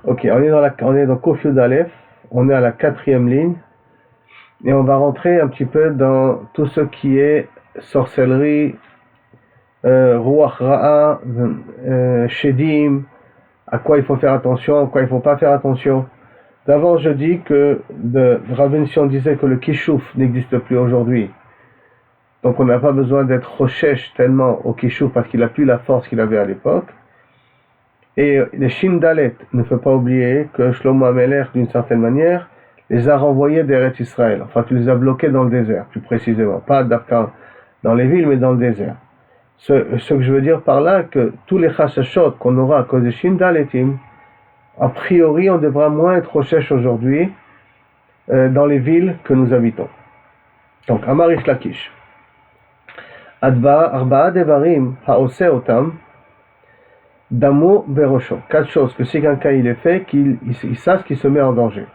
Ok, on est dans Kof Yud Aleph, on est à la 4e ligne, et on va rentrer un petit peu dans tout ce qui est sorcellerie, Ruach Ra'a, Shedim, à quoi il faut faire attention, à quoi il ne faut pas faire attention. D'abord, je dis que Rav Ben-Sion disait que le Kishouf n'existe plus aujourd'hui. Donc on n'a pas besoin d'être Rochesh tellement au Kishouf parce qu'il n'a plus la force qu'il avait à l'époque. Et les Shin Dalet, ne faut pas oublier que Shlomo HaMelech, d'une certaine manière, les a renvoyés d'Eretz Israël. Enfin, tu les as bloqués dans le désert, plus précisément. Pas dans les villes, mais dans le désert. Ce que je veux dire par là, que tous les chashashot qu'on aura à cause des Shin Daletim, a priori, on devra moins être Rochesh aujourd'hui dans les villes que nous habitons. Donc, Amarish Lakish. Arba'a devarim ha'ose otam, Damo Berosho. 4 choses que si quelqu'un il est fait, qu'il sache qu'il se met en danger.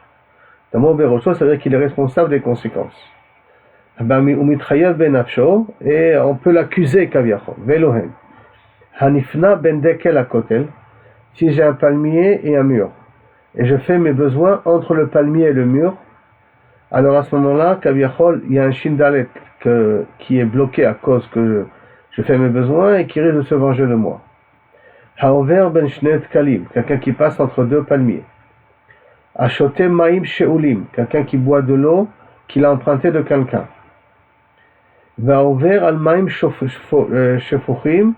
Damo Berosho, ça veut dire qu'il est responsable des conséquences. Et on peut l'accuser Kaviachon. Velohen. Hanifna ben dekel akotel. Si j'ai un palmier et un mur, et je fais mes besoins entre le palmier et le mur, alors à ce moment-là, Kaviachol, il y a un shindalet qui est bloqué à cause que je fais mes besoins et qui risque de se venger de moi. Haover ben shnet kalim, quelqu'un qui passe entre deux palmiers. Achote maim sheulim, quelqu'un qui boit de l'eau qu'il a emprunté de quelqu'un. Vaover al maim shefuchim,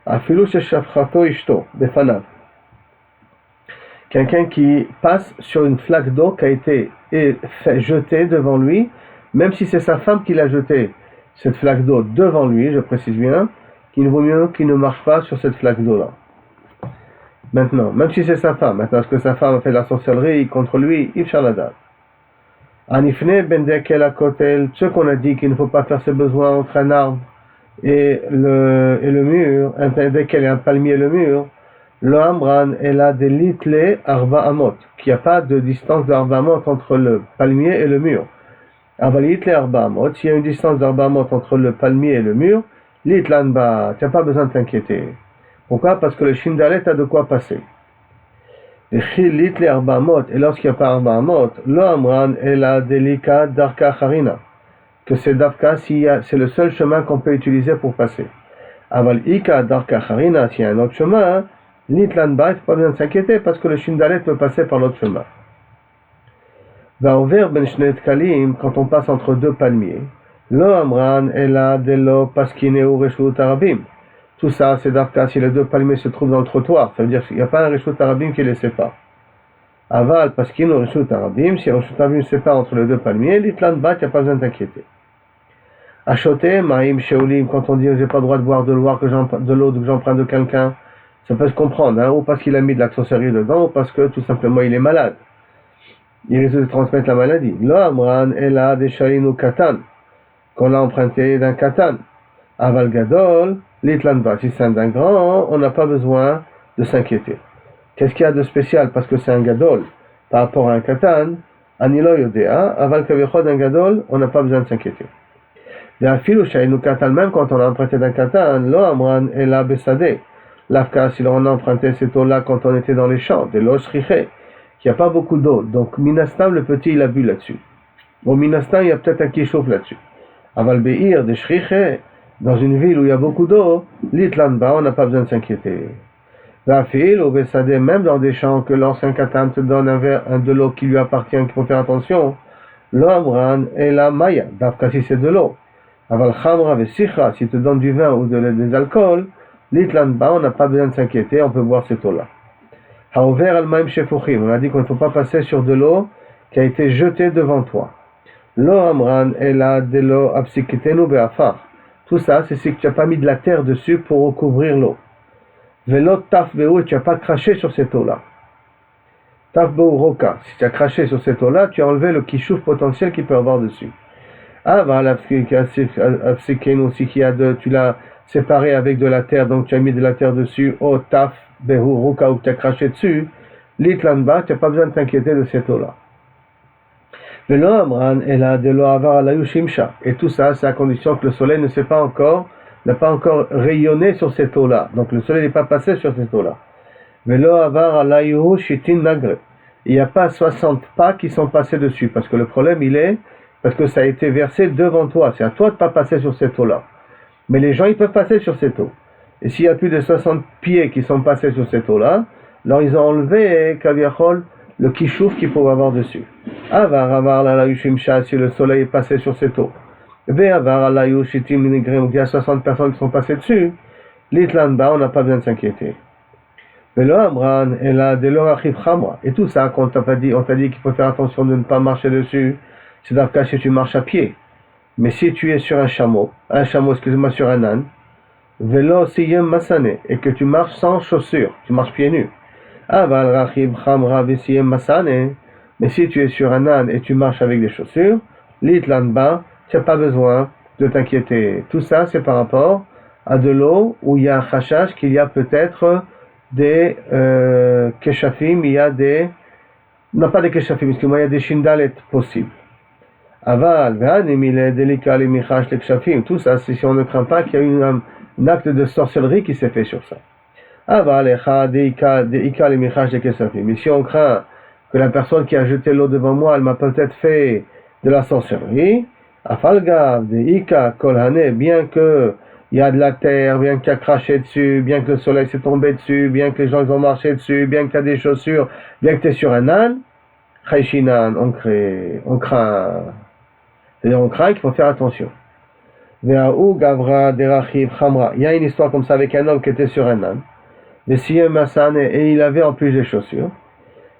afilu sheshafchato ishto, befanav. Quelqu'un qui passe sur une flaque d'eau qui a été jetée devant lui, même si c'est sa femme qui l'a jetée, cette flaque d'eau devant lui, je précise bien, qu'il vaut mieux qu'il ne marche pas sur cette flaque d'eau-là. Maintenant, même si c'est sa femme, est-ce que sa femme a fait de la sorcellerie contre lui, Ifshaladad. Anifne bendekel akotel, ce qu'on a dit qu'il ne faut pas faire ses besoins entre un arbre et le mur, dès qu'elle est un palmier et le mur, le amran est là de litle arba amot, qu'il n'y a pas de distance d'arba amot entre le palmier et le mur. Avant litle arba amot, s'il y a une distance d'arba amot entre le palmier et le mur, litlanba, tu n'as pas besoin de t'inquiéter. Pourquoi? Parce que le shindalet a de quoi passer. Et lorsqu'il n'y a pas arba amot, le amran est la delika darka harina, que c'est dafka c'est le seul chemin qu'on peut utiliser pour passer. Aval ika darka harina, s'il y a un autre chemin, l'itlanba, il ne faut pas besoin de s'inquiéter parce que le shindalet peut passer par l'autre chemin. Va ouvert ben shnet kalim, quand on passe entre deux palmiers, le amran est la delo paskineu reshut arabim. Tout ça, c'est d'Afka, si les deux palmiers se trouvent dans le trottoir, ça veut dire qu'il n'y a pas un Reshut Arabim qui les sépare. Aval, parce qu'il y a un Reshut Arabim, si un Reshut Arabim sépare entre les deux palmiers, l'Itlan Bat, il n'y a pas besoin d'inquiéter. Achoté, Maïm, Sheolim, quand on dit j'ai pas le droit de boire de l'eau que j'emprunte de quelqu'un, ça peut se comprendre, hein, ou parce qu'il a mis de la sorcellerie dedans, ou parce que tout simplement il est malade. Il risque de transmettre la maladie. Lo Amran, Ela, Deshalinu Katan, qu'on l'a emprunté d'un Katan. Aval Gadol, l'Itlanba, si c'est un grand, on n'a pas besoin de s'inquiéter. Qu'est-ce qu'il y a de spécial parce que c'est un gadol par rapport à un katan? Anilo yodea, aval kavichod un gadol, on n'a pas besoin de s'inquiéter. Même quand on a emprunté d'un katan, lo amran et la besade. L'afka, si on a emprunté cette eau-là quand on était dans les champs, de l'eau shriché, qu'il n'y a pas beaucoup d'eau. Donc minastam, le petit, il a bu là-dessus. Bon, minastam, il y a peut-être un qui chauffe là-dessus. Aval beir de shriché, dans une ville où il y a beaucoup d'eau, l'itlanba, on n'a pas besoin de s'inquiéter. Vafil, au Bessadé, même dans des champs que l'ancien katan te donne un de l'eau qui lui appartient, qu'il faut faire attention, l'amran et la maya, d'afka si c'est de l'eau. Aval khamra vesicha, si te donne du vin ou des alcools, l'itlanba, on n'a pas besoin de s'inquiéter, on peut boire cette eau-là. Haover al-maim shefuchim, on a dit qu'on ne faut pas passer sur de l'eau qui a été jetée devant toi. Lo amran et la de l'eau absikitenu be'afar. Tout ça, c'est que tu n'as pas mis de la terre dessus pour recouvrir l'eau. Velo taf be'ou, tu n'as pas craché sur cette eau-là. Taf be'ou roka, si tu as craché sur cette eau-là, tu as enlevé le kishouf potentiel qu'il peut avoir dessus. Ah, voilà, aussi tu l'as séparé avec de la terre, donc tu as mis de la terre dessus. Oh, taf be'ou roka, ou tu as craché dessus. L'itlanba, tu n'as pas besoin de t'inquiéter de cette eau-là. Et tout ça, c'est à condition que le soleil n'a pas encore rayonné sur cette eau-là. Donc le soleil n'est pas passé sur cette eau-là. Velo avar alayuhu shitin nagre. Il n'y a pas 60 pas qui sont passés dessus, parce que le problème il est, parce que ça a été versé devant toi, c'est à toi de ne pas passer sur cette eau-là. Mais les gens ils peuvent passer sur cette eau. Et s'il y a plus de 60 pieds qui sont passés sur cette eau-là, alors ils ont enlevé, kaviachol, le kishouf qu'il faut avoir dessus. Avar avar la yushimsha, si le soleil est passé sur cette eau. Ve avar la yushitim nigrem, il y a 60 personnes qui sont passées dessus. L'itlanba, on n'a pas besoin de s'inquiéter. Et tout ça, quand on t'a dit qu'il faut faire attention de ne pas marcher dessus, c'est dans le cas si tu marches à pied. Mais si tu es sur un chameau, excusez-moi, sur un âne, vélo siyem masane, et que tu marches sans chaussures, tu marches pieds nus. Aval rachib chamra vesiyem masane, mais si tu es sur un âne et tu marches avec des chaussures, l'itlanba, tu n'as pas besoin de t'inquiéter. Tout ça, c'est par rapport à de l'eau où il y a un chashash, qu'il y a peut-être des keshafim, il y a des... Non, pas des keshafim, excusez-moi, il y a des shindalet possibles. Aval, il est délicat, les michash, les keshafim, tout ça, c'est si on ne craint pas qu'il y a eu un acte de sorcellerie qui s'est fait sur ça. Aval, les michash, les keshafim. Mais si on craint que la personne qui a jeté l'eau devant moi, elle m'a peut-être fait de la sorcellerie, afalgav, de ika, kolhane, bien que il y a de la terre, bien qu'il y a craché dessus, bien que le soleil s'est tombé dessus, bien que les gens ont marché dessus, bien que tu as des chaussures, bien que tu es sur un âne, on craint. C'est-à-dire on craint qu'il faut faire attention. Il y a une histoire comme ça avec un homme qui était sur un âne. Et il avait en plus des chaussures.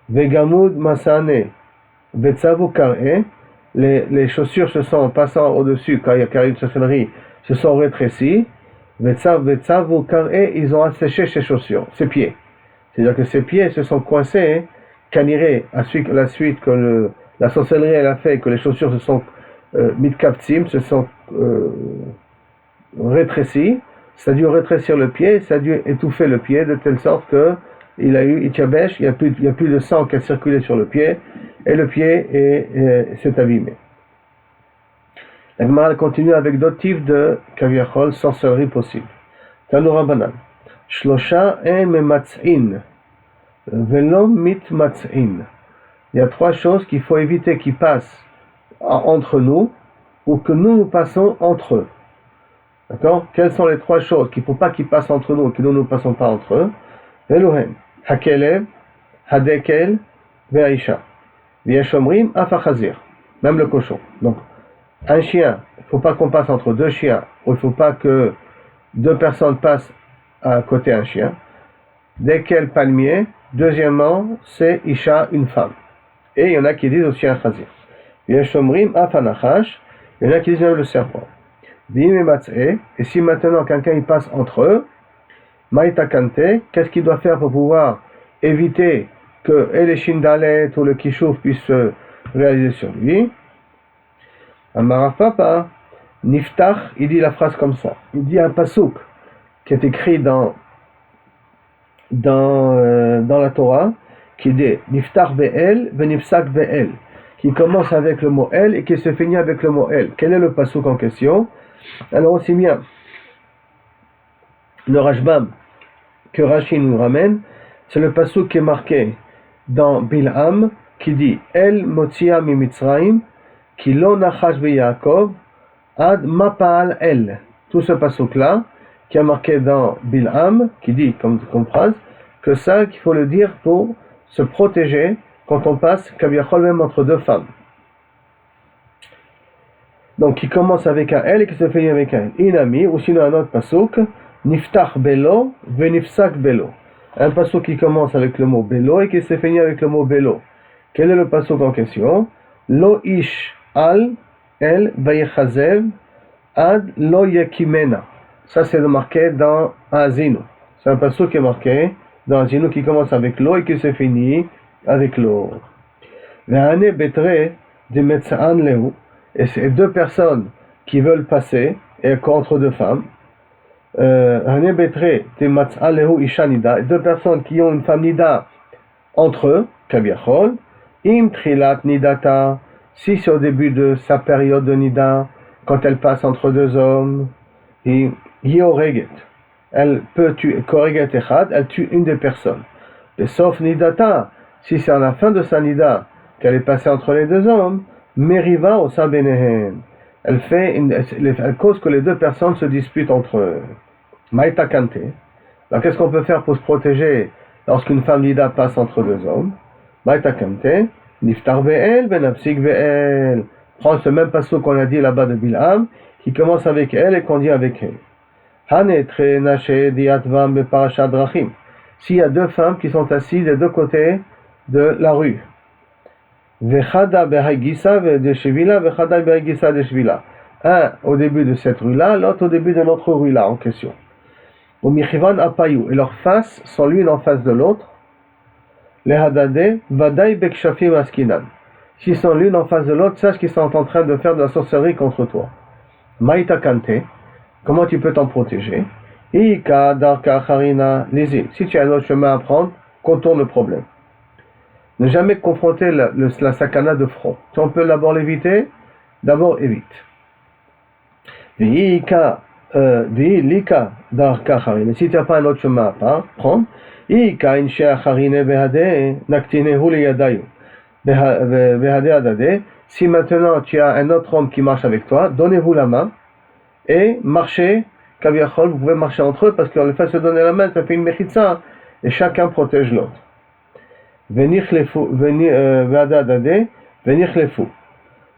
Les chaussures se sont, en passant au-dessus, quand il y a eu une sorcellerie, se sont rétrécis, ils ont asséché ses chaussures, ses pieds. C'est-à-dire que ses pieds se sont coincés, canirés, à la suite que la sorcellerie elle a fait, que les chaussures se sont mitkaptim, se sont rétrécis, ça a dû rétrécir le pied, ça a dû étouffer le pied, de telle sorte que il a eu itchabesh, il y a plus de sang qui a circulé sur le pied, et le pied s'est abîmé. La Gemara continue avec d'autres types de kaviachol, sorcellerie possible. Tanoura Banan. Shlosha mematz'in, velo mitmatz'in. Il y a trois choses qu'il faut éviter qui passent entre nous, ou que nous passons entre eux. D'accord? Quelles sont les trois choses qu'il ne faut pas qu'ils passent entre nous, et que nous ne passons pas entre eux? Velohen, hakelev, hadekel, ve'aisha. V'yeshomrim, afachazir. Même le cochon. Donc, un chien, il ne faut pas qu'on passe entre deux chiens, ou il ne faut pas que deux personnes passent à côté d'un chien. Dès quel palmier, deuxièmement, c'est Isha, une femme. Et il y en a qui disent aussi un chazir. Yeshomrim afanachash, il y en a qui disent même le serpent. Et si maintenant quelqu'un il passe entre eux, maïtakante, qu'est-ce qu'il doit faire pour pouvoir éviter que les shindalet ou le kishouf puissent se réaliser sur lui? Amarafapa, Niftach, il dit la phrase comme ça. Il dit un pasouk qui est écrit dans la Torah, qui dit Niftach be'el, venifsak be'el, qui commence avec le mot el et qui se finit avec le mot el. Quel est le pasouk en question? Alors aussi bien le Rashbam que Rashi nous ramène, c'est le pasouk qui est marqué dans Bilham, qui dit El motia mi Mitzrayim, qui lo nachash be Yaakov, ad mapal el. Tout ce pasouk-là, qui est marqué dans Bilham, qui dit comme phrase, que ça, qu'il faut le dire pour se protéger quand on passe, kaviachol même entre deux femmes. Donc, qui commence avec un L et qui se finit avec un Inami, ou sinon un autre pasouk, Niftach belo, venifsak belo. Un pasouk qui commence avec le mot belo et qui se finit avec le mot belo. Quel est le pasouk en question? Lo ish al el vayechazev ad lo yakimena. Ça, c'est marqué dans Azinu. C'est un pasouk qui est marqué dans Azinu qui commence avec l'eau et qui se finit avec l'eau. Ve'ane betre de metza'an lehu. Et c'est deux personnes qui veulent passer, et contre deux femmes. Deux personnes qui ont une femme nida entre eux, kaviachol, im trilat nidata, si c'est au début de sa période de nida, quand elle passe entre deux hommes, et elle peut tuer, korreget echad, elle tue une des personnes. Et sauf nidata, si c'est à la fin de sa nida qu'elle est passée entre les deux hommes, meriva au sabenehen. Elle cause que les deux personnes se disputent entre eux. Maïta kante. Alors qu'est-ce qu'on peut faire pour se protéger lorsqu'une femme nida passe entre deux hommes? Maïta kante. Niftar ve'el, benapsik ve'el. Prends ce même passage qu'on a dit là-bas de Bilham, qui commence avec elle et qu'on dit avec elle. Hanetre nache diatvam beparashat drachim. S'il y a deux femmes qui sont assises des deux côtés de la rue. Vechada behagisa de shevila, vechada behagisa de shevila. Un au début de cette rue-là, l'autre au début de notre rue-là en question. Au michivan apayou. Et leurs faces sont l'une en face de l'autre. Les hadade, vadai bekshafim askinan. S'ils sont l'une en face de l'autre, sache qu'ils sont en train de faire de la sorcellerie contre toi. Maïta kante. Comment tu peux t'en protéger? Ika darka harina lizim. Si tu as un autre chemin à prendre, contourne le problème. Ne jamais confronter la sakana de front. Si on peut d'abord l'éviter, d'abord évite. Ika lika darka harina. Si tu n'as pas un autre chemin à prendre, Ika insha harine behade naktinehu liyadayu. Si maintenant tu as un autre homme qui marche avec toi, donnez-vous la main et marchez, kaviachol, vous pouvez marcher entre eux parce que le fait de se donner la main, ça fait une mechitza et chacun protège l'autre. Venir les fous,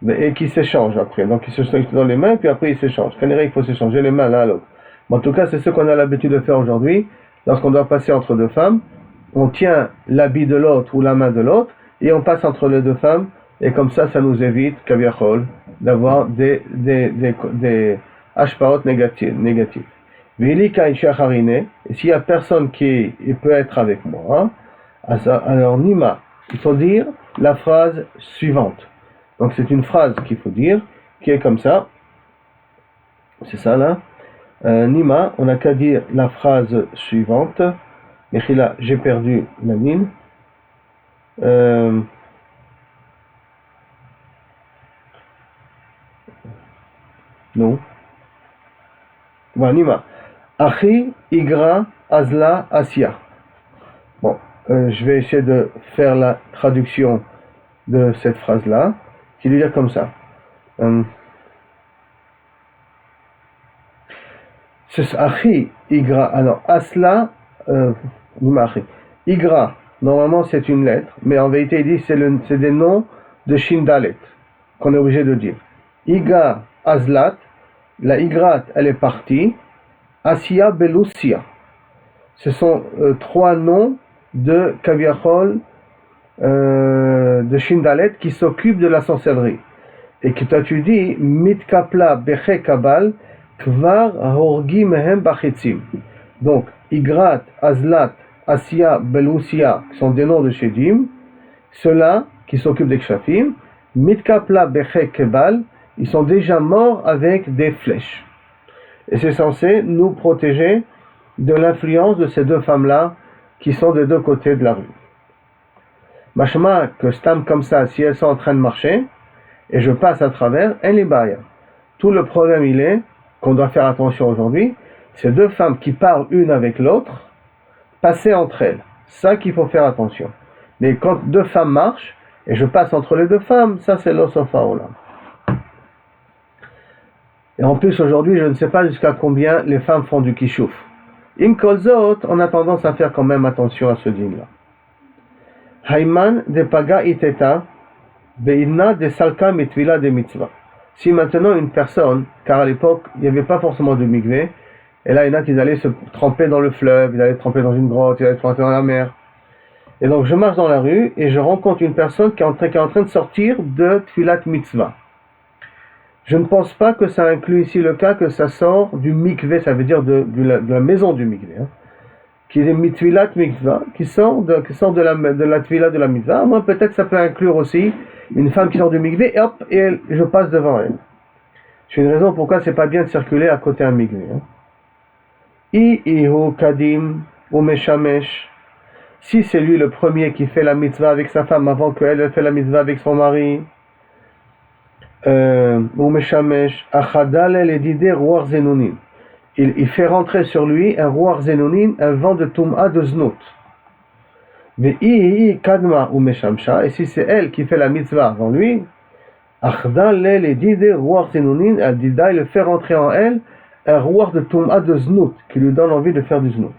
et qui s'échangent après. Donc ils se sont dans les mains, puis après ils s'échangent. Il faut s'échanger les mains l'un à l'autre. Mais en tout cas, c'est ce qu'on a l'habitude de faire aujourd'hui. Lorsqu'on doit passer entre deux femmes, on tient l'habit de l'autre ou la main de l'autre et on passe entre les deux femmes. Et comme ça nous évite, kaviachol, d'avoir des hashpaot négatifs. V'ilika inshacharine, et s'il y a personne qui peut être avec moi, alors nima, il faut dire la phrase suivante. Donc c'est une phrase qu'il faut dire, qui est comme ça. C'est ça là. Nima, on n'a qu'à dire la phrase suivante. Mechila, j'ai perdu la mine. Non. Nima. Achi, Igra, Azla, Asia. Bon, je vais essayer de faire la traduction de cette phrase-là, qui veut dire comme ça. C'est Achi, Igra. Alors, Asla, Nima Achi. Igra, normalement c'est une lettre, mais en vérité il dit c'est des noms de Shindalet qu'on est obligé de dire. Iga, Azlat, la Igrat, elle est partie. Asia, Belusia. Ce sont trois noms de Kaviachol, de Shindalet qui s'occupent de la sorcellerie. Et que toi tu dis, Mitkapla, Beche Kabal, Kvar, Horgi, Mehem, Bachitzim. Donc, Igrat, Azlat, Asia, Belusia, qui sont des noms de Shedim, ceux-là qui s'occupent des Kshafim, Mitkapla, Beche Kabal, ils sont déjà morts avec des flèches. Et c'est censé nous protéger de l'influence de ces deux femmes-là qui sont des deux côtés de la rue. Machma, que stam comme ça, si elles sont en train de marcher, et je passe à travers, elle les barrières. Tout le problème, il est, qu'on doit faire attention aujourd'hui, c'est deux femmes qui parlent une avec l'autre, passer entre elles. C'est ça qu'il faut faire attention. Mais quand deux femmes marchent, et je passe entre les deux femmes, ça c'est l'osofa olam. Et en plus, aujourd'hui, je ne sais pas jusqu'à combien les femmes font du kishouf. Im kolzot, on a tendance à faire quand même attention à ce dîme-là. Hayman de paga iteta, be'inna de salka mitvila de mitzvah. Si maintenant une personne, car à l'époque, il n'y avait pas forcément de mikvé, et là, il y en a qui allaient se tremper dans le fleuve, ils allaient se tremper dans une grotte, ils allaient se tremper dans la mer. Et donc, je marche dans la rue, et je rencontre une personne qui est en train de sortir de tfilat mitzvah. Je ne pense pas que ça inclut ici le cas que ça sort du mikvé, ça veut dire de la maison du mikvé, qui est mitvilat mikva, qui sort de la tvila de la mikva. Moi, peut-être ça peut inclure aussi une femme qui sort du mikvé, et hop, et je passe devant elle. C'est une raison pourquoi c'est pas bien de circuler à côté d'un mikvé. Ihu kadim ou meshamesh. Si c'est lui le premier qui fait la mitzvah avec sa femme avant qu'elle fait la mitzvah avec son mari, ou meshamesh achadal el ruach zenunin. Il fait rentrer sur lui un ruach zenunin, un vent de tum'a de znout. Ve'i kadma ou meshamsha, et si c'est elle qui fait la mitzvah avant lui, achda le dide ruach zenunin, elle dida, il le fait rentrer en elle un ruach de tum'a de znout, qui lui donne envie de faire du znout.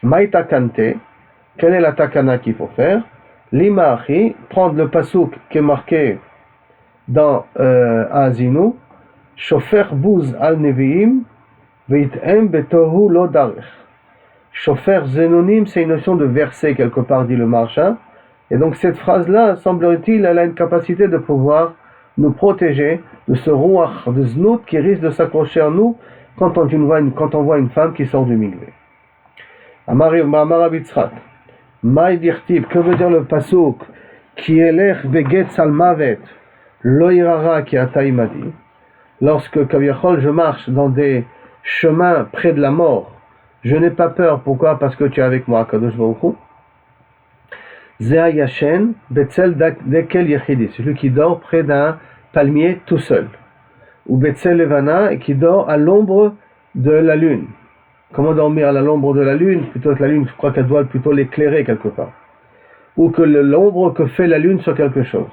Maïta kante, quelle est la takana qu'il faut faire? Lima achi, prendre le pasouk qui est marqué dans Azinu, Shofer bouz al neviim, veit'em betohu lo darech. Shofer zenonim, c'est une notion de verset quelque part, dit le marchand. Et donc cette phrase-là, semblerait-il, elle a une capacité de pouvoir nous protéger de ce rouach de znout qui risque de s'accrocher à nous quand on voit une femme qui sort du migvé. Amar Yitzchak, Maï dirtib, que veut dire le pasouk qui est l'air beget salmavet, loirara qui ataïmadi. Lorsque Kaviachol, je marche dans des chemins près de la mort, je n'ai pas peur. Pourquoi? Parce que tu es avec moi, Kadosh Baruch Hu. Zéa Yashen, Betzel Dekel Yechidi, celui qui dort près d'un palmier tout seul. Ou Betzel Levana, et qui dort à l'ombre de la lune. Comment dormir à l'ombre de la lune? Plutôt que la lune, je crois qu'elle doit plutôt l'éclairer quelque part. Ou que l'ombre que fait la lune sur quelque chose.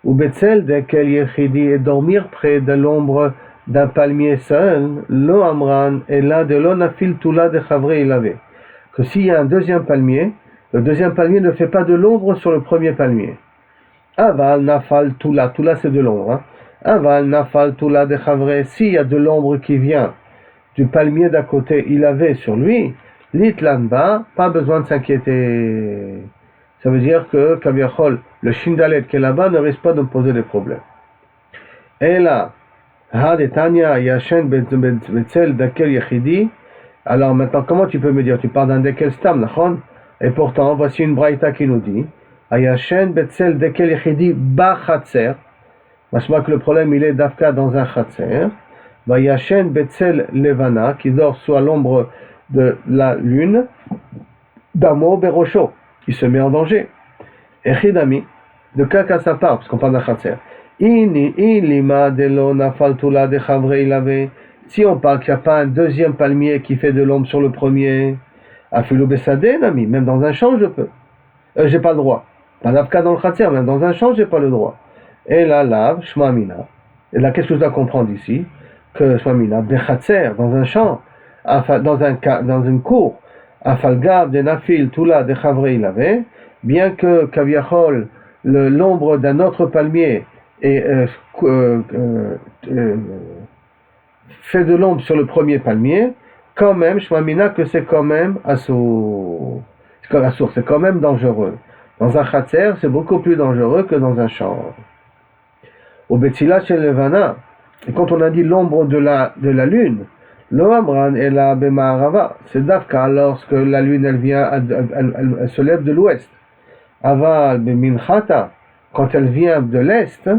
Ou Betzel Dekel Yechidi, et dormir près de l'ombre d'un palmier seul, lo amran, et là de l'onafil tula de chavre ilavé. Que s'il y a un deuxième palmier, le deuxième palmier ne fait pas de l'ombre sur le premier palmier. Aval nafal tula, tula c'est de l'ombre. Hein? Aval nafal tula de chavre, s'il y a de l'ombre qui vient du palmier d'à côté, il avait sur lui, l'itlanba, pas besoin de s'inquiéter. Ça veut dire que Kaviachol, le shindalet qui est là-bas, ne risque pas de me poser des problèmes. Et là, alors maintenant, comment tu peux me dire? Tu parles d'un dekel stam, nachon? Et pourtant, voici une braïta qui nous dit Ayashen betzel dekel yechidi ba chatser. Machma que le problème il est d'afka dans un chatser. Vayashen betzel levana, qui dort sous l'ombre de la lune. Damo berosho, qui se met en danger. Echidami, de caca sa part, parce qu'on parle d'un chatser. Si on parle qu'il n'y a pas un deuxième palmier qui fait de l'ombre sur le premier, même dans un champ je peux. J'ai pas le droit. Pas d'afka dans le khatser, même dans un champ j'ai pas le droit. Et là, shmamina. Et là, qu'est-ce que je dois comprendre ici? Que shmamina, bechatser, dans un champ, dans une cour, afalgab de nafil tula de chavre ilave, bien que kaviachol, l'ombre d'un autre palmier et fait de l'ombre sur le premier palmier, quand même, shmamina que c'est quand même assour. C'est quand même dangereux. Dans un khatser, c'est beaucoup plus dangereux que dans un champ. Au Betsila chez Levana, et quand on a dit l'ombre de la lune, l'Oamran est la Bemarava, c'est Dafka lorsque la lune elle se lève de l'ouest. Aval Beminchata, quand elle vient de l'est,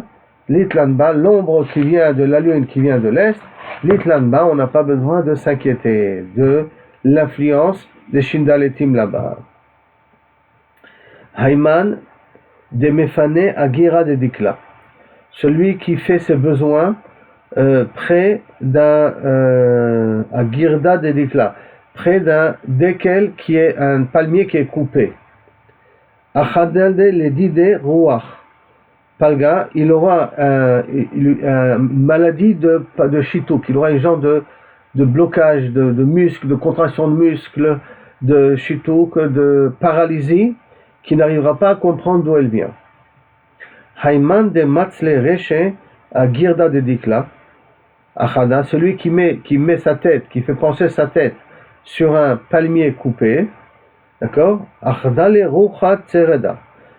l'Itlanba, l'ombre qui vient de la lune qui vient de l'est, l'Itlanba, on n'a pas besoin de s'inquiéter de l'influence des Shindaletim là-bas. Hayman de Mefane Agira de Dikla, celui qui fait ses besoins près d'un Agirda de Dikla, près d'un dekel qui est un palmier qui est coupé. Achadelde le dide ruach. Palga, il aura une maladie de chitouk, il aura un genre de blocage de muscles, de contraction de muscles, de chitouk, de paralysie, qui n'arrivera pas à comprendre d'où elle vient. Hayman de matzle reche à girda de dikla, achada, celui qui met sa tête, qui fait pencher sa tête sur un palmier coupé, d'accord? Achada le ruchat tsereda.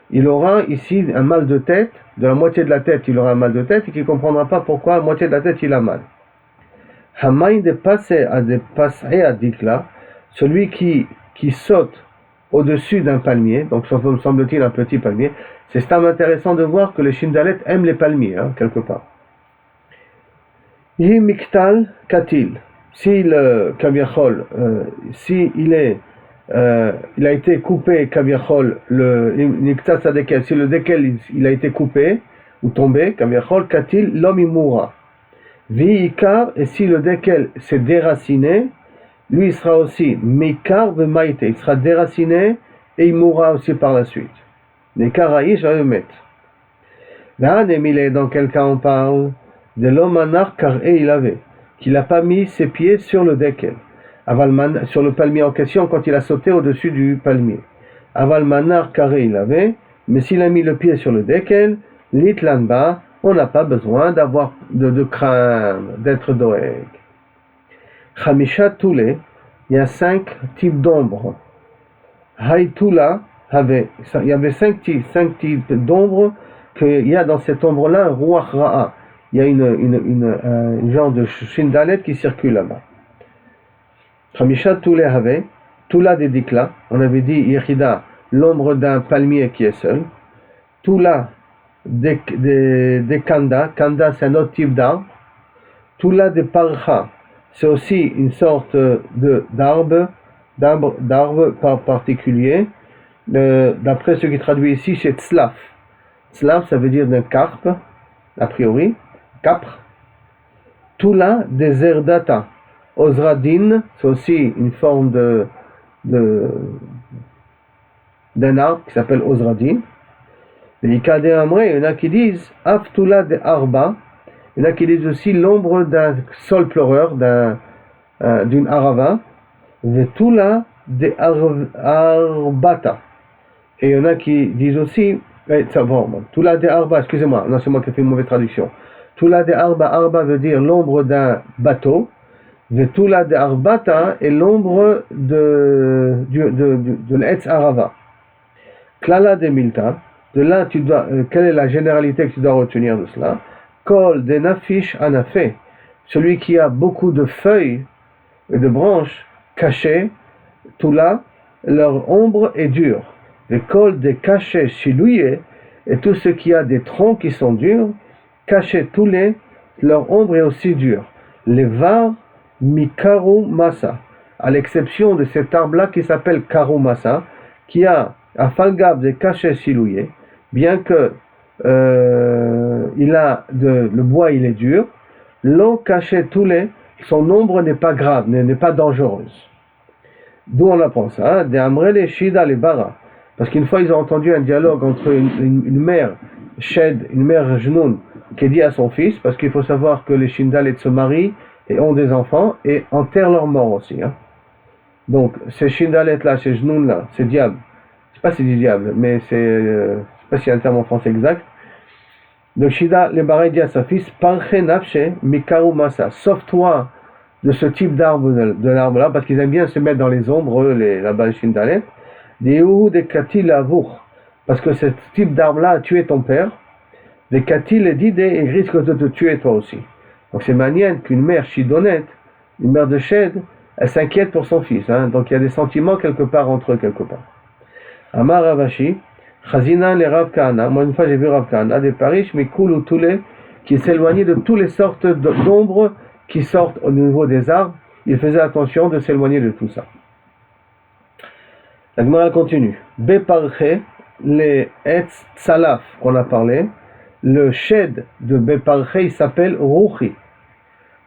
Il aura ici un mal de tête, de la moitié de la tête il aura un mal de tête et qui ne comprendra pas pourquoi la moitié de la tête il a mal. Hamaï de passer à dikla, celui qui saute au-dessus d'un palmier, donc ça me semble-t-il un petit palmier, c'est intéressant de voir que les Shindalet aiment les palmiers, hein, quelque part. Yi miktal katil, si le kaviachol, si il a été coupé kaviachol, le niktat sadekel, si le dekel il a été coupé ou tombé, kaviachol katil l'homme mourra. Viikar, et si le dekel s'est déraciné, lui il sera aussi mikar vemaïté, il sera déraciné et il mourra aussi par la suite. Les Karaïs à eux mettent. Dans quel cas on parle de l'homme anar car il avait, qu'il n'a pas mis ses pieds sur le dekel, sur le palmier en question quand il a sauté au-dessus du palmier. Aval manar car il avait, mais s'il a mis le pied sur le dekel, l'itlanba, on n'a pas besoin d'avoir de craindre, d'être doeg. Chamisha Toulé, il y a 5 types d'ombres. Haïtoula avait, il y avait 5 types d'ombres qu'il y a dans cette ombre-là, un ruach ra'a. Il y a une genre de shindalet qui circule là-bas. Chamisha Toulé avait, Toula des dikla, on avait dit Yechida, l'ombre d'un palmier qui est seul. Toula des kanda, kanda c'est un autre type d'arbre. Toula des parcha, c'est aussi une sorte d'arbre particulier. D'après ce qui traduit ici, c'est tzlaf. Tzlaf, ça veut dire d'un carpe, a priori, capre. Toula des erdata. Ozradin, c'est aussi une forme d'un arbre qui s'appelle Ozradin. Il y en a qui disent Aftula de Arba. Il y en a qui disent aussi l'ombre d'un sol pleureur, d'une arava. Vetula de Arbata. Et il y en a qui disent aussi Tula de Arba, excusez-moi, non, c'est moi qui ai fait une mauvaise traduction. Tula de Arba, Arba veut dire l'ombre d'un bateau. Vetula de Arbata est l'ombre de l'Etz Arava. Klala de Milta, de là quelle est la généralité que tu dois retenir de cela? Kol de Nafish Anafé, celui qui a beaucoup de feuilles et de branches cachées, Tula, leur ombre est dure. Le Kol de Caché Shilouye, et tout ce qui a des troncs qui sont durs, Caché Toulé, leur ombre est aussi dure. Les var Mikaru Masa, à l'exception de cet arbre-là qui s'appelle Karu Masa, qui a un falgab de Caché Shilouye, bien que le bois il est dur, l'eau Caché Toulé, son ombre n'est pas grave, n'est pas dangereuse. D'où on apprend ça, de Amrele Shida les Bara. Parce qu'une fois ils ont entendu un dialogue entre une mère Shed, une mère Jnoun, qui dit à son fils, parce qu'il faut savoir que les Shindalets se marient et ont des enfants et enterrent leurs morts aussi. Hein. Donc ces Shindalets là, ces Jnoun là, ces diables, je sais pas si c'est du diable, mais je sais pas s'il y a un terme en français exact. Donc Shida le Bara dit à sa fils, Parche Nafshe Mikaru Masa, sauve-toi de ce type d'arbre, de l'arbre là, parce qu'ils aiment bien se mettre dans les ombres, là-bas les Shindalets. Des katil avour, parce que ce type d'arbre-là a tué ton père. Des katil d'idées et risque de te tuer toi aussi. Donc c'est manière qu'une mère chidonnette, une mère de Shed, elle s'inquiète pour son fils. Hein, donc il y a des sentiments quelque part entre eux quelque part. Amar Ravashi, Chazina le Rav Kahana. Moi une fois j'ai vu Rav Kahana, des parish mais koulou toulé, qui s'éloignait de toutes les sortes d'ombres qui sortent au niveau des arbres. Il faisait attention de s'éloigner de tout ça. La Gemara continue. Beparche, les Etz Tzalaf qu'on a parlé, le shed de Beparche il s'appelle Ruchi.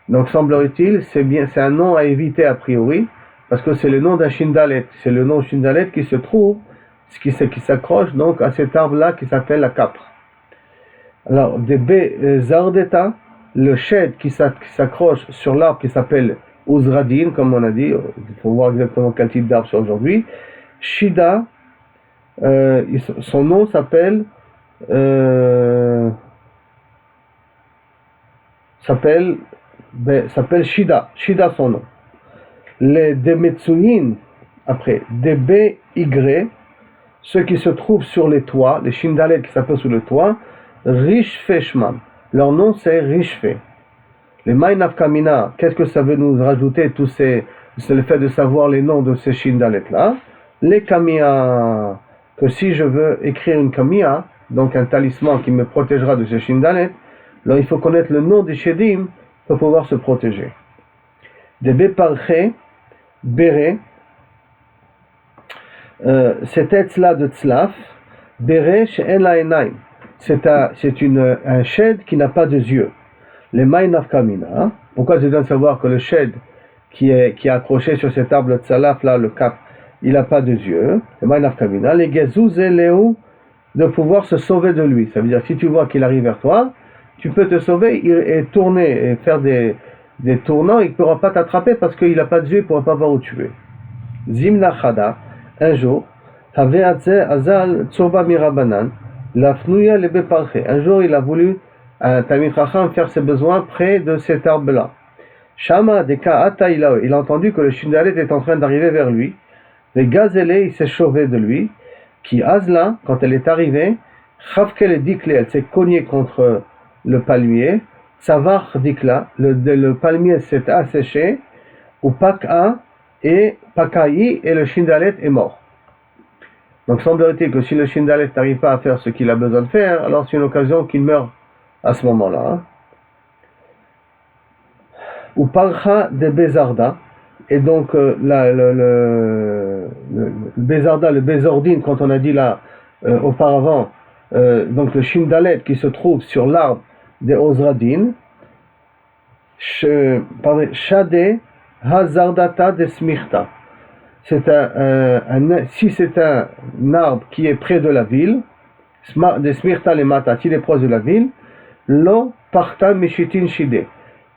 Donc semblerait-il, c'est un nom à éviter a priori, parce que c'est le nom d'un Shindalet. C'est le nom Shindalet qui se trouve, qui s'accroche donc à cet arbre-là qui s'appelle la capre. Alors, de Bezardeta, le shed qui s'accroche sur l'arbre qui s'appelle Uzradin, comme on a dit, il faut voir exactement quel type d'arbre c'est aujourd'hui. Shida, son nom s'appelle Shida son nom. Les Demetsuyin, après, DBY, ceux qui se trouvent sur les toits, les Shindalets qui s'appellent sur le toit, Rishfe Shman, leur nom c'est Rishfe. Les Maïnaf Kamina, qu'est-ce que ça veut nous rajouter, c'est le fait de savoir les noms de ces Shindalets là. Les Kamiya, que si je veux écrire une Kamiya, donc un talisman qui me protégera de ces Shindalet, alors il faut connaître le nom des Shedim pour pouvoir se protéger. Des Beparche, Bere, cet etz-là de Tzlaf, Bere she'en la enaim, c'est un shed qui n'a pas de yeux. Les Maïnaf Kamina, pourquoi je dois savoir que le shed qui est accroché sur cet arbre de Tzlaf là, le cap, il n'a pas de yeux, les Gezuz et Léo, de pouvoir se sauver de lui. Ça veut dire, si tu vois qu'il arrive vers toi, tu peux te sauver et tourner, et faire des tournants, il ne pourra pas t'attraper parce qu'il n'a pas de yeux, il ne pourra pas voir où tu es. Zimna Chada, un jour, Azal Tsoba Mirabanan, Lafnuya Lebe Parche. Un jour, il a voulu, un Talmid Chacham, faire ses besoins près de cet arbre-là. Shama Deka Ata il a entendu que le Shindalet est en train d'arriver vers lui. Le Gazele, il s'est chauvé de lui. Qui Azla, quand elle est arrivée, Chavkel Dikle, elle s'est cognée contre le palmier. Savar Dikla, le palmier s'est asséché. Ou Pak'a et Pakai et le Shindalet est mort. Donc semblerait-il que si le Shindalet n'arrive pas à faire ce qu'il a besoin de faire, alors c'est une occasion qu'il meurt à ce moment-là. Ou Parcha de Bezarda, et donc le Bezarda, le Bezordine, quand on a dit là auparavant, donc le Shindalet qui se trouve sur l'arbre des Ozradin, Shade Hazardata de Smirta. Si c'est un arbre qui est près de la ville, de Smirta le Mata, s'il est proche de la ville, Lo Parta Mishitin Shide.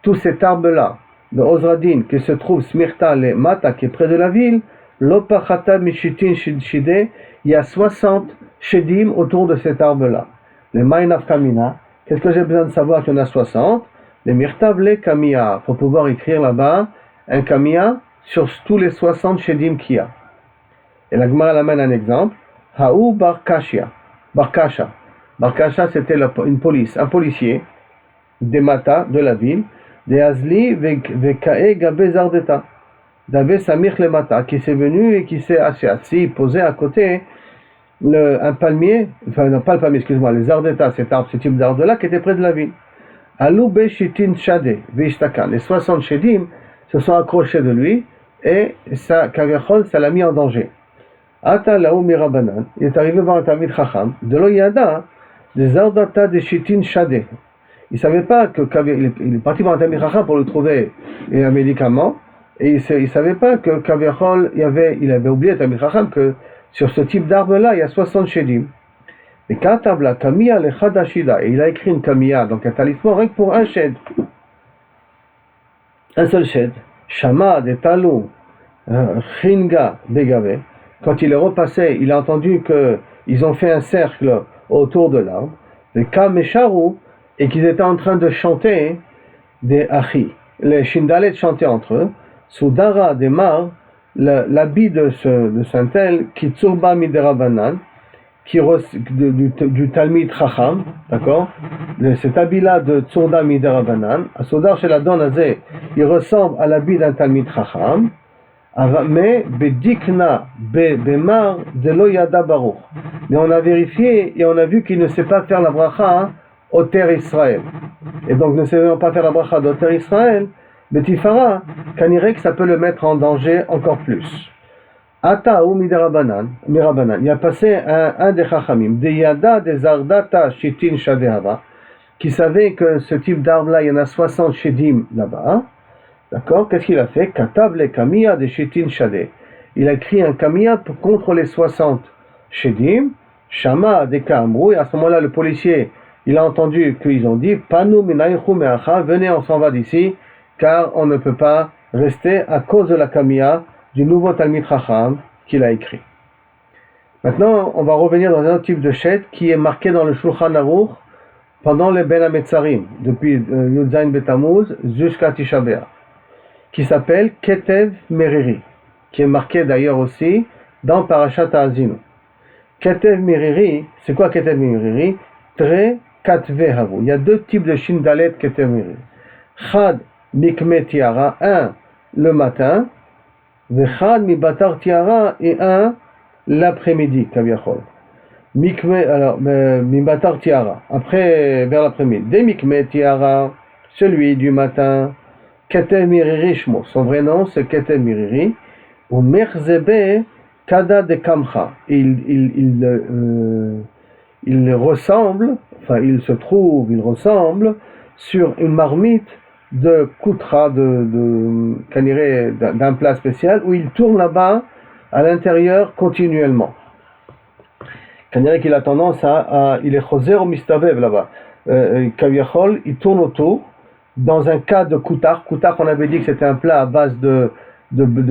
Tout cet arbre-là, de Ozradin, qui se trouve Smirta le Mata, qui est près de la ville, Lo Parta Mishitin Shide, il y a 60 Shedim autour de cet arbre-là. Le Maïnaf Kamina, qu'est-ce que j'ai besoin de savoir qu'il y en a 60? Le Mirtav le Kamiya, pour pouvoir écrire là-bas un Kamiya sur tous les 60 Shedim qu'il y a. Et la Gemara amène un exemple. Haou Barkasha. Barkasha, c'était une police, un policier des Mata, de la ville, des Azli Vekae Gabe Zardeta, d'Ave Samir le Mata, qui s'est venu et qui s'est assis, posé à côté un palmier, enfin non pas le palmier, excuse-moi, les Zardeta, ce type d'arbre-là qui était près de la ville. Alou Beshitin Shade Veishtakan, les 60 Shedim se sont accrochés de lui et ça, Kavechol, ça l'a mis en danger. Ata Laou Mirabanan, il est arrivé voir un Talmid Chacham, de l'Oyada, des Ardata de Shitin Shade. Il ne savait pas il est parti voir un Talmid Chacham pour lui trouver un médicament, et il ne savait pas que Kavechol, il avait oublié Talmid Chacham que sur ce type d'arbre-là, il y a 60 Shedim. Et Katabla Kamiya le Chadashida, et il a écrit une Kamiya, donc un talisman, rien que pour un shed. Un seul shed. Shama de Talou Chinga Begave. Quand il est repassé, il a entendu qu'ils ont fait un cercle autour de l'arbre, le Kamesharu, et qu'ils étaient en train de chanter des Achi. Les Shindalet chantaient entre eux. Soudara de Mar, l'habit de Saint-El, Kitsurba Miderabanan, du Talmid Chacham, d'accord? Cet habit-là de Tsurda Miderabanan, à Soudar chez la Donazé, il ressemble à l'habit d'un Talmid Chacham, mais Bedikna Bemar de Loyada Baruch. Mais on a vérifié et on a vu qu'il ne sait pas faire la bracha au Terre Israël. Et donc ne sait pas faire la bracha au Terre Israël, Betifara, Kanirek, ça peut le mettre en danger encore plus. Ata ou Mirabanan, il a passé un des Chachamim, des Yada, des Ardata, Shitin Shadehava, qui savait que ce type d'arbre-là, il y en a 60 Shedim là-bas. D'accord? Qu'est-ce qu'il a fait? Katab le Kamiya de Shitin Shade. Il a écrit un Kamiya contre les 60 Shedim, Shama de Kamrou, et à ce moment-là, le policier, il a entendu qu'ils ont dit, Panu minaychu me'acha, venez, on s'en va d'ici, car on ne peut pas rester à cause de la Kamiya du nouveau Talmid Chacham qu'il a écrit. Maintenant, on va revenir dans un autre type de shed qui est marqué dans le Shulchan Aruch pendant les Ben HaMetzarim, depuis Yud Zayin Betamuz jusqu'à Tisha B'Av, qui s'appelle Ketev Meriri, qui est marqué d'ailleurs aussi dans Parashat Ha'azinu. Ketev Meriri, c'est quoi Ketev Meriri? Tre Katve Havu. Il y a deux types de Shindalet Ketev Meriri. Chad Mikme Tiara, un le matin, Vechad mi batar tiara, et un l'après-midi, Kaviachol. Mikme, alors, mi batar tiara, après, vers l'après-midi. Des mikme tiara, celui du matin, Ketev miriri shmo, son vrai nom c'est Ketev miriri, ou merzebe kada de kamcha. Il ressemble, enfin, il ressemble sur une marmite de koutra, d'un plat spécial, où il tourne là-bas à l'intérieur continuellement. C'est-à-dire qu'il a tendance il est choser au mistavev là-bas. Kaviachol, il tourne autour, dans un cas de koutar. Koutar, on avait dit que c'était un plat à base de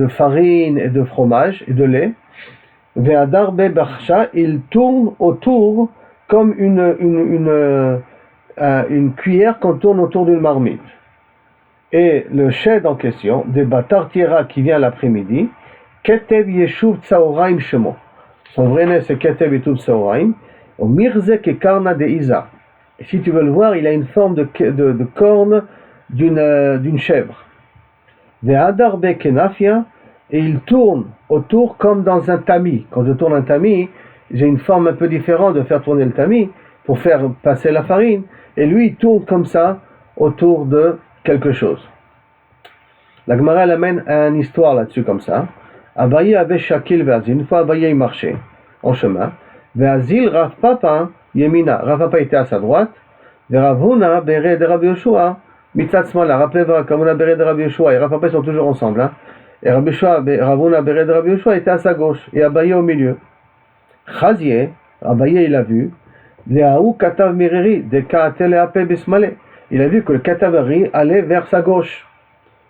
farine et de fromage et de lait. Ve'adar be'barsha, il tourne autour comme une cuillère qu'on tourne autour d'une marmite. Et le shed en question, des Batartiera qui vient l'après-midi, Ketev Yeshuv Tsaoraim Shemo. Son vrai nom c'est Ketev Yeshuv Tsaoraim, au Mirzek et Karna de Isa. Et si tu veux le voir, il a une forme de corne d'une chèvre. Ve'adar be'kenafia, et il tourne autour comme dans un tamis. Quand je tourne un tamis, j'ai une forme un peu différente de faire tourner le tamis pour faire passer la farine. Et lui, il tourne comme ça autour de quelque chose. La Gemara elle amène une histoire là-dessus comme ça. Abaye avait Shakil Ve'azil. Une fois Abaye il marchait en chemin. Ve'azil Rav Papa Yemina. Rav Papa était à sa droite. Ve'Ravuna Bere de Rabbi Yoshua Mitzat Smala. Rappelez-vous, Ravuna Bere de Rabbi Yoshua et Rav Papa sont toujours ensemble. Hein? Et Ravuna Bere de Rabbi Yoshua était à sa gauche et Abaye au milieu. Chazieh, Abaye il a vu. Leaou Katav Mireri de Kaatele Ape Bismale. Il a vu que le Katavari allait vers sa gauche.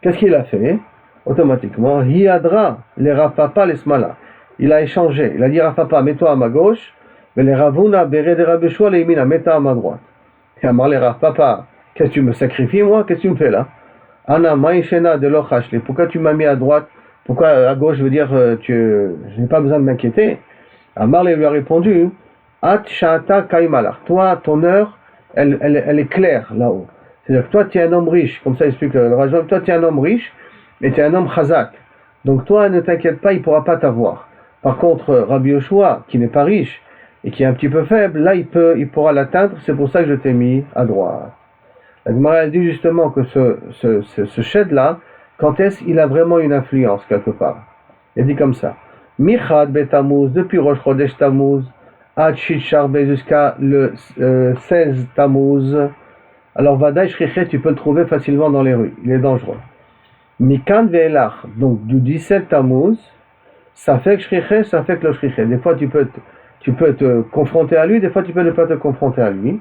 Qu'est-ce qu'il a fait? Automatiquement, Hiadra, les Rav Papa, les Smala. Il a échangé. Il a dit Rav Papa, mets-toi à ma gauche. Mais les Ravuna, Bere de Rabbi Yoshua, les Imina, mets-toi à ma droite. Et à les Rav Papa, qu'est-ce que tu me sacrifies, moi? Qu'est-ce que tu me fais là? Ana Maïshena de Lochashli. Pourquoi tu m'as mis à droite? Pourquoi à gauche? Je veux dire, je n'ai pas besoin de m'inquiéter. Amarle lui a répondu At Shata Kaimalach. Toi, ton heure, elle est claire là-haut. C'est-à-dire que toi, tu es un homme riche. Comme ça explique le Rajam. Toi, tu es un homme riche et tu es un homme chazak. Donc toi, ne t'inquiète pas, il ne pourra pas t'avoir. Par contre, Rabbi Yoshua, qui n'est pas riche et qui est un petit peu faible, là, il pourra l'atteindre. C'est pour ça que je t'ai mis à droite. La Gemara dit justement que ce shed-là, quand est-ce qu'il a vraiment une influence quelque part? Il dit comme ça. Michad betamuz, depuis Rosh Chodesh Tammuz, Ad Shit Sharbe jusqu'à le 16 Tammuz. Alors Vadaï Shriche, tu peux le trouver facilement dans les rues. Il est dangereux. Mikan ve'elach, donc du 17 Tammuz, ça fait que Shriche, ça fait que le Shriche. Des fois tu peux te confronter à lui, des fois tu peux ne pas te confronter à lui.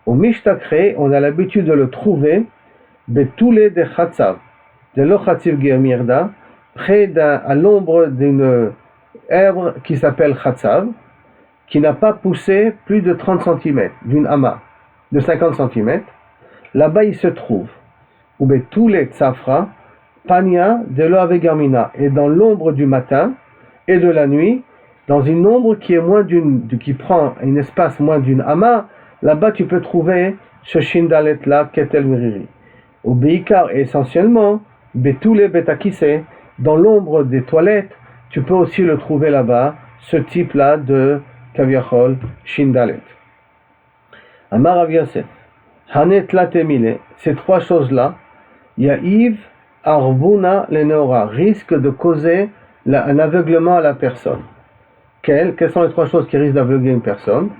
Au Mishtakre, on a l'habitude de le trouver, Betule de Chatzav, de l'Ochatziv Gemirda, près à l'ombre d'une herbe qui s'appelle Chatzav, qui n'a pas poussé plus de 30 cm, d'une ama, de 50 cm. Là-bas, il se trouve, ou Betule Tzafra, Pania de l'Oavegamina, et dans l'ombre du matin et de la nuit, dans une ombre qui est qui prend un espace moins d'une ama. Là-bas, tu peux trouver ce Shindalet-là, Ketel Miriri. Au Beikar, essentiellement, Betule Betakise, dans l'ombre des toilettes, tu peux aussi le trouver là-bas, ce type-là de Kaviachol, Shindalet. Amar Rav Yosef, Hanet Latemile, ces trois choses-là, Ya'iv, Arbuna, Leneora, risque de causer un aveuglement à la personne. Quelles sont les trois choses qui risquent d'aveugler une personne?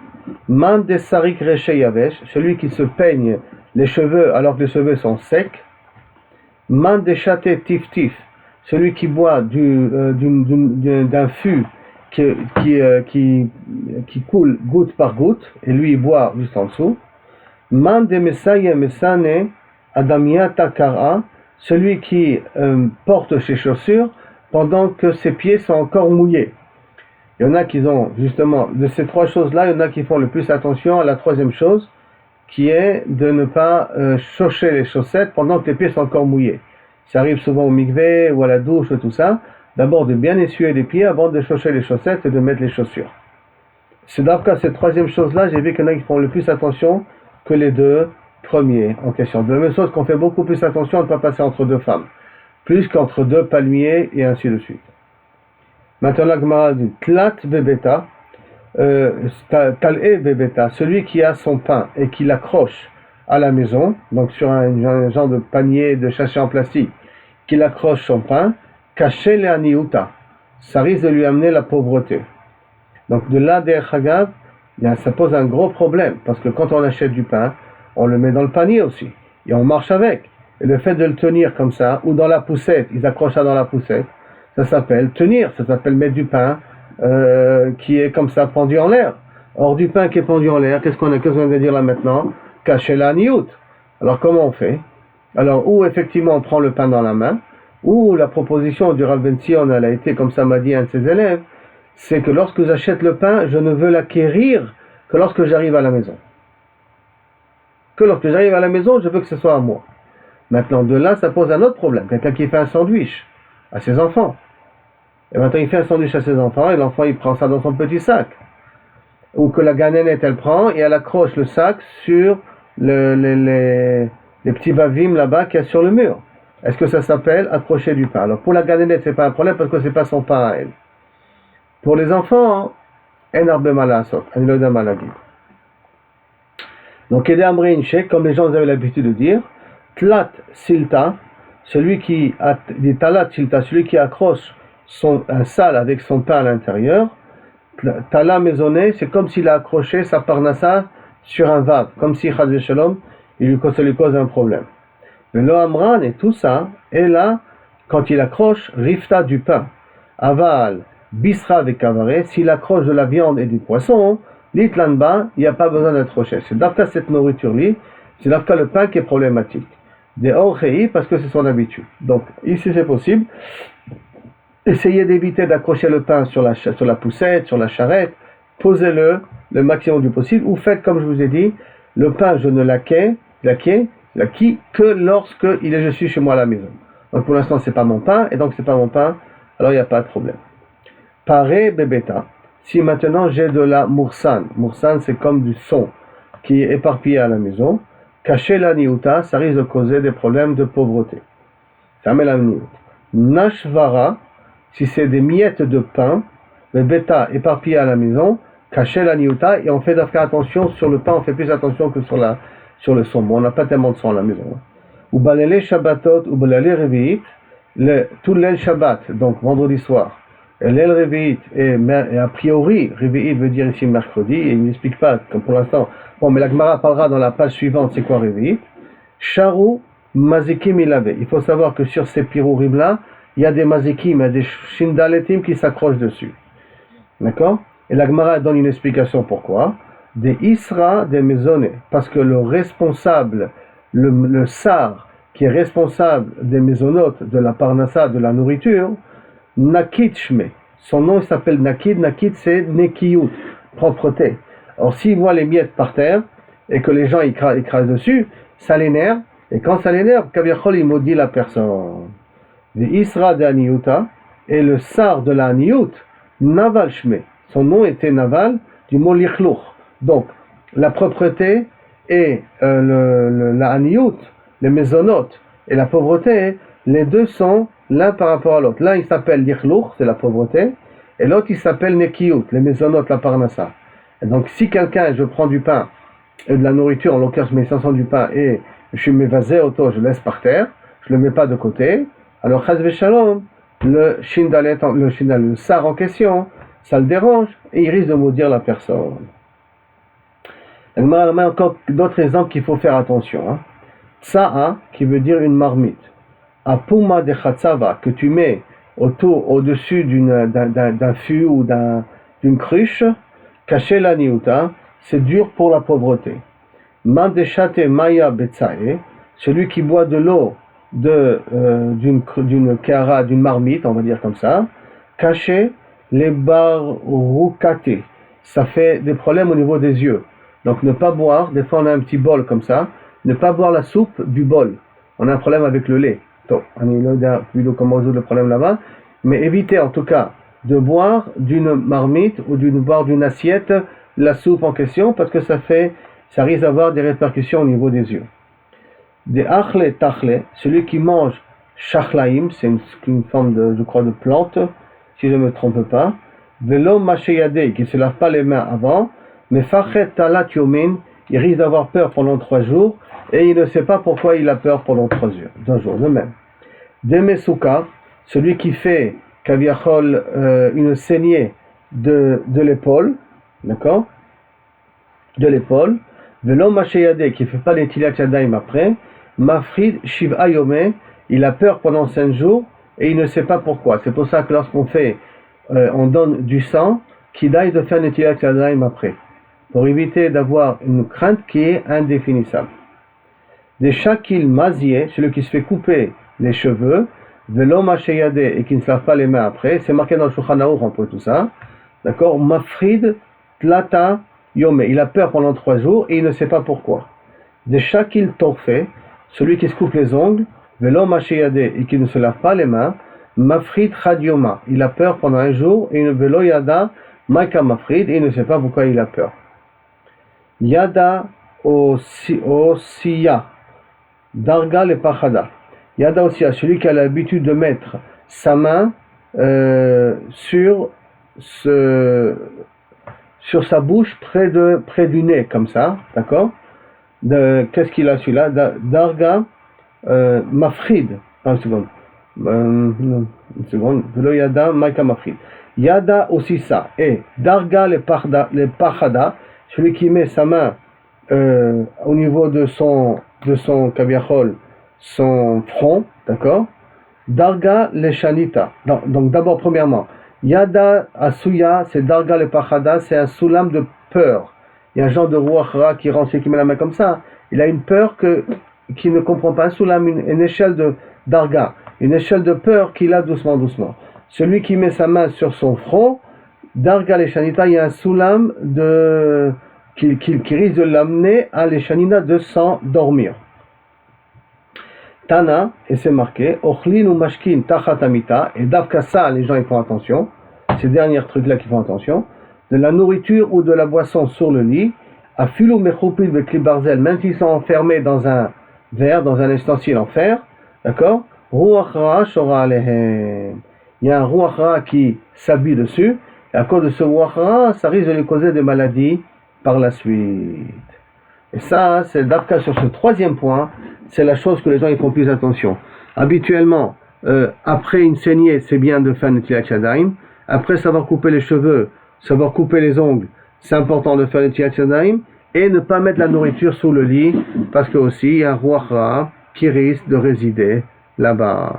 Man de Sarik Reche Yavesh, celui qui se peigne les cheveux alors que les cheveux sont secs. Man de Chate Tif Tif, celui qui boit d'un fût qui coule goutte par goutte, et lui il boit juste en dessous. Man de Messaye Messane Adamia Takara, celui qui porte ses chaussures pendant que ses pieds sont encore mouillés. Il y en a qui ont, justement, de ces trois choses-là, il y en a qui font le plus attention à la troisième chose, qui est de ne pas chausser les chaussettes pendant que les pieds sont encore mouillés. Ça arrive souvent au mikvé ou à la douche, tout ça. D'abord de bien essuyer les pieds avant de chausser les chaussettes et de mettre les chaussures. C'est d'après cette troisième chose-là, j'ai vu qu'il y en a qui font le plus attention que les deux premiers en question. De la même chose qu'on fait beaucoup plus attention à ne pas passer entre deux femmes, plus qu'entre deux palmiers et ainsi de suite. Maintenant, la Gemara dit Tlat bebeta, Tal'e bebeta, celui qui a son pain et qui l'accroche à la maison, donc sur un genre de panier de sachet en plastique, qui accroche son pain, caché le aniuta, ça risque de lui amener la pauvreté. Donc de là, derrière Hagav, ça pose un gros problème, parce que quand on achète du pain, on le met dans le panier aussi, et on marche avec. Et le fait de le tenir comme ça, ou dans la poussette, ils accrochent ça dans la poussette, ça s'appelle tenir, ça s'appelle mettre du pain qui est comme ça pendu en l'air. Or, du pain qui est pendu en l'air, qu'est-ce qu'on vient de dire là maintenant? Cacher la niout. Alors, comment on fait? Alors, ou effectivement on prend le pain dans la main, ou la proposition du Rav Ben Zion, elle a été, comme ça m'a dit un de ses élèves, c'est que lorsque j'achète le pain, je ne veux l'acquérir que lorsque j'arrive à la maison. Que lorsque j'arrive à la maison, je veux que ce soit à moi. Maintenant, de là, ça pose un autre problème. Quelqu'un qui fait un sandwich à ses enfants. Et maintenant, il fait un sandwich à ses enfants, et l'enfant, il prend ça dans son petit sac. Ou que la ganénette, elle prend, et elle accroche le sac sur les petits bavim là-bas qu'il y a sur le mur. Est-ce que ça s'appelle accrocher du pain? Alors, pour la ganénette, c'est pas un problème, parce que c'est pas son pain à elle. Pour les enfants, en arbe malasot, en iloda maladie. Donc, Ede Amrin Shek, comme les gens avaient l'habitude de dire, Tlat Silta, celui qui accroche un sal avec son pain à l'intérieur, Tala maisonné, c'est comme s'il a accroché sa parnassa sur un vav, comme si Chaz Shalom, ça lui cause un problème. Mais le Amran et tout ça, et là, quand il accroche, Rifta du pain, Aval, Bisra avec Kavare, s'il accroche de la viande et du poisson, l'Itlanba, il n'y a pas besoin d'accrocher. C'est d'après cette nourriture-là, c'est d'après le pain qui est problématique. Des orchei, parce que c'est son habitude. Donc, ici c'est possible. Essayez d'éviter d'accrocher le pain sur la poussette, sur la charrette. Posez-le le maximum du possible. Ou faites comme je vous ai dit, le pain, je ne l'acquis que lorsque je suis chez moi à la maison. Donc pour l'instant, c'est pas mon pain, et donc c'est pas mon pain, alors il n'y a pas de problème. Paré bébéta. Si maintenant j'ai de la moursan c'est comme du son qui est éparpillé à la maison. Cacher la niouta, ça risque de causer des problèmes de pauvreté. Ça met la niout. Nashvara, si c'est des miettes de pain, le bêta éparpillé à la maison, cacher la niouta, et on fait faire attention sur le pain, on fait plus attention que sur le son. Bon, on n'a pas tellement de son à la maison. Ou balele shabbatot, ou balele revi'it, tout l'aile shabbat, donc vendredi soir, et l'aile revi'it, et a priori, revi'it veut dire ici mercredi, et il n'explique pas, comme pour l'instant. Bon, mais la Gemara parlera dans la page suivante, c'est quoi revi'it? Sharu mazikim ilave. Il faut savoir que sur ces pirourim là, il y a des mazikim, il y a des shindaletim qui s'accrochent dessus. D'accord? Et la Gemara donne une explication pourquoi. Des isra, des maisonnées. Parce que le responsable, le sar, qui est responsable des maisonnotes, de la parnassa, de la nourriture, Nakid Shme. Son nom il s'appelle Nakid. Nakid c'est Nekiyut, propreté. Alors s'il voit les miettes par terre, et que les gens écrasent dessus, ça l'énerve. Et quand ça l'énerve, Kaviachol il maudit la personne. The Isra de Aniyuta, et le sar de la Aniyut, Naval Shme. Son nom était Naval, du mot Lichluch. Donc, la propreté et la Aniyut, les maisonnotes et la pauvreté, les deux sont l'un par rapport à l'autre. L'un il s'appelle Lichluch, c'est la pauvreté, et l'autre il s'appelle Nekiyut, les maisonnotes, la parnassa. Et donc, si quelqu'un, je prends du pain et de la nourriture, en l'occurrence je mets 500 du pain et je mets vasé auto, je laisse par terre, je le mets pas de côté, alors Chaz Shalom, le sar en question, ça le dérange et il risque de maudire la personne. Il y a encore d'autres exemples qu'il faut faire attention. Tsa'a, qui veut dire une marmite. Apuma de chatzava, que tu mets au-dessus d'un fût ou d'une cruche, caché la niuta, c'est dur pour la pauvreté. Mandeshate maya betsae, celui qui boit de l'eau d'une kara, d'une marmite, on va dire comme ça, caché les baroukate, ça fait des problèmes au niveau des yeux. Donc ne pas boire, des fois on a un petit bol comme ça, ne pas boire la soupe du bol. On a un problème avec le lait. Donc, on a vu comment résoudre le problème là-bas. Mais évitez en tout cas de boire d'une marmite ou boire d'une assiette la soupe en question parce que ça risque d'avoir des répercussions au niveau des yeux. Des achle tachle, celui qui mange shachlaim, c'est une forme de plante, si je ne me trompe pas. Velo masheyade, qui ne se lave pas les mains avant. Mais fachet talat yomin, il risque d'avoir peur pendant 3 jours et il ne sait pas pourquoi il a peur pendant 3 jours de même. Demesuka, celui qui fait kaviachol une saignée de l'épaule, d'accord, de l'épaule. Velo masheyade, qui ne fait pas les tilat yadayim après. Mafrid shiva yomé, il a peur pendant 5 jours et il ne sait pas pourquoi. C'est pour ça que lorsqu'on fait, on donne du sang, qu'il aille de faire Netilat Yadayim après, pour éviter d'avoir une crainte qui est indéfinissable. Des shakil mazié, celui qui se fait couper les cheveux, velo masheyade, et qui ne se lave pas les mains après, c'est marqué dans le Shulchan Aruch, on peut tout ça, d'accord, mafrid tlata yome, il a peur pendant 3 jours et il ne sait pas pourquoi. Des shakil torfé, celui qui se coupe les ongles, velo masheyade, et qui ne se lave pas les mains, mafrid chadioma, il a peur pendant 1 jour, et une velo yada, maika mafrid, et il ne sait pas pourquoi il a peur. Yada osiya, darga le pachada. Yada osiya, celui qui a l'habitude de mettre sa main sur sa bouche près du nez, comme ça, d'accord? Qu'est-ce qu'il a celui-là? Darga mafrid. Une seconde. Velo yada maika mafrid. Yada aussi ça. Et darga le pachada, celui qui met sa main au niveau de son kaviachol, son front, d'accord? Darga le shanita. Donc d'abord, premièrement, Yada asuya, c'est darga le pachada, c'est un soulam de peur. Il y a un genre de ruach ra qui rentre et qui met la main comme ça. Il a une peur qui ne comprend pas. Un soulam, une échelle de darga, une échelle de peur qu'il a doucement, doucement. Celui qui met sa main sur son front, darga le shanita, il y a un soulam qui risque de l'amener à l'échanina de s'endormir. Tana, et c'est marqué, Ochlin ou Mashkin Tachatamita, et d'Avka ça, les gens ils font attention, ces derniers trucs-là qui font attention, de la nourriture ou de la boisson sur le lit, à Filou Mechopil de Klibarzel, même s'ils sont enfermés dans un verre, dans un ustensile en fer, d'accord? Ruach Ra Shora Alehem. Il y a un Ruach Ra qui s'habille dessus, et à cause de ce Ruach Ra, ça risque de lui causer des maladies par la suite. Et ça, c'est d'Avka sur ce 3e point, c'est la chose que les gens ils font plus attention. Habituellement, après une saignée, c'est bien de faire Netilat Yadayim. Après savoir couper les cheveux, savoir couper les ongles, c'est important de faire Netilat Yadayim. Et ne pas mettre la nourriture sous le lit, parce que aussi il y a un Ruach Ra qui risque de résider là-bas.